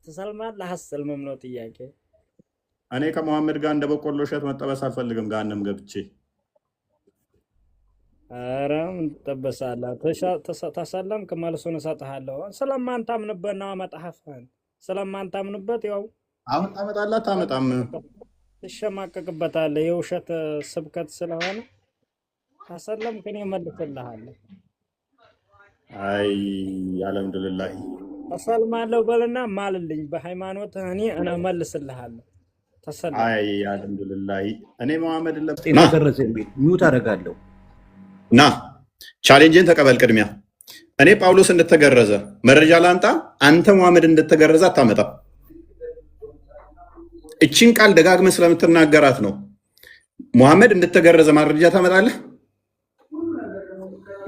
ትሰልማለህ አትሰልምም ነው ጥያቄ። እኔ ከመሐመድ ጋር እንደ በቆሎ እሸት መጠበስ አልፈልግም። ጋንም ገብቼ ኧረ ምን ትጠበሳለህ? ተሰለምክ መልሱን እሰጥሃለሁ። ስለማንታምንበት ነው መጽሐፍህን ስለማንታምንበት ያው አሁን ታመጣለህ አታመጣም? ትሸማቀቅበታለህ። የውሸት ስብከት ስለሆነ ተሰለምክ እኔ እመልስልሃለሁ። አይ አልሐምዱሊላህ ተሰልማለሁ በልና ማልልኝ በሃይማኖት እኔ እመልስልሃለሁ። ተሰለም። አይ አልሐምዱሊላህ እኔ መሐመድ ጤና ደረሰ የሚል ሚውት አደርጋለሁ። ና ቻሌንጅን ተቀበል። ቅድሚያ እኔ ጳውሎስ እንደተገረዘ መረጃ ላንጣ፣ አንተ መሐመድ እንደተገረዘ አታመጣም። እቺን ቃል ደጋግመህ ስለምትናገራት ነው። መሐመድ እንደተገረዘ ማረጃ ታመጣለህ?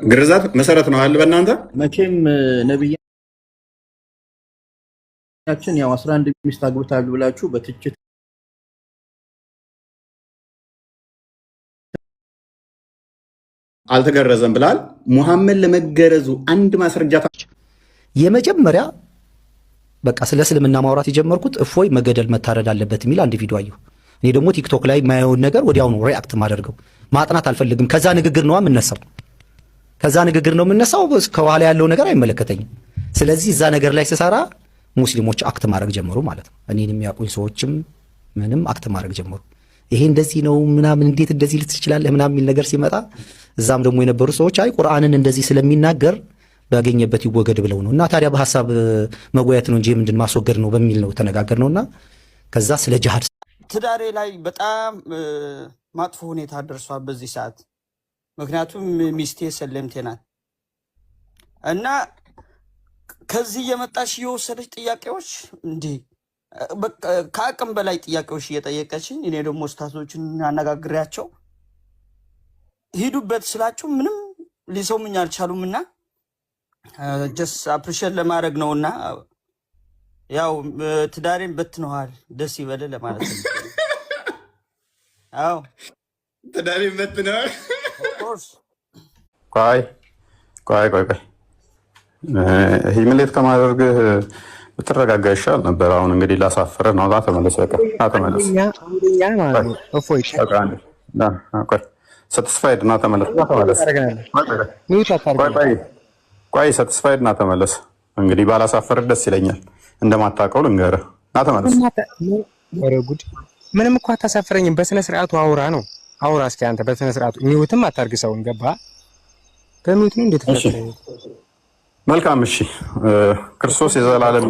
ግርዛት መሰረት ነው አለ በእናንተ መቼም ነብያችን ያው 11 ሚስት አግብታሉ ብላችሁ በትችት አልተገረዘም ብላል። መሐመድ ለመገረዙ አንድ ማስረጃ የመጀመሪያ በቃ ስለ እስልምና ማውራት የጀመርኩት እፎይ መገደል መታረድ አለበት የሚል አንድ ቪዲዮ አየሁ። እኔ ደግሞ ቲክቶክ ላይ ማየውን ነገር ወዲያው ነው ሪአክት ማደርገው። ማጥናት አልፈልግም። ከዛ ንግግር ነው የምነሳው። ከኋላ ያለው ነገር አይመለከተኝም። ስለዚህ እዛ ነገር ላይ ስሰራ ሙስሊሞች አክት ማድረግ ጀመሩ ማለት ነው። እኔን የሚያውቁኝ ሰዎችም ምንም አክት ማድረግ ጀመሩ። ይሄ እንደዚህ ነው ምናምን እንዴት እንደዚህ ልትችላለህ ምናምን የሚል ነገር ሲመጣ እዛም ደግሞ የነበሩ ሰዎች አይ ቁርአንን እንደዚህ ስለሚናገር ባገኘበት ይወገድ ብለው ነው። እና ታዲያ በሐሳብ መወያየት ነው እንጂ ምንድን ማስወገድ ነው በሚል ነው ተነጋገር ነውና ከዛ ስለ ጂሃድ ትዳሬ ላይ በጣም ማጥፎ ሁኔታ ደርሷል በዚህ ሰዓት። ምክንያቱም ሚስቴ ሰለምቴ ናት እና ከዚህ የመጣሽ የወሰደች ጥያቄዎች እንዲህ ከአቅም በላይ ጥያቄዎች እየጠየቀችኝ፣ እኔ ደግሞ ስታቶችን አነጋግሬያቸው ሂዱበት ስላችሁ ምንም ሊሰሙኝ አልቻሉም። እና ጀስ አፕሪሼት ለማድረግ ነው እና ያው ትዳሬን በትነዋል ደስ ይበል ለማለት ነው። አዎ ትዳሬን በትነዋል። ቆይ ሂምሌት ከማድረግህ ብትረጋጋ ይሻል ነበር። አሁን እንግዲህ ላሳፍርህ ነው። ተመለስ ሰትስፋይድ እና ተመለስ። ቆይ ሰትስፋይድ እና ተመለስ። እንግዲህ ባላሳፍርህ ደስ ይለኛል። እንደማታውቀው ልንገርህ እና ተመለስ። ምንም እኮ አታሳፍረኝም። በስነ ስርዓቱ አውራ ነው አውራ። እስኪ አንተ በስነ ስርዓቱ ሚውትም አታርግ። ሰውን ገባ በሚውት ነው እንዴት? መልካም እሺ። ክርስቶስ የዘላለም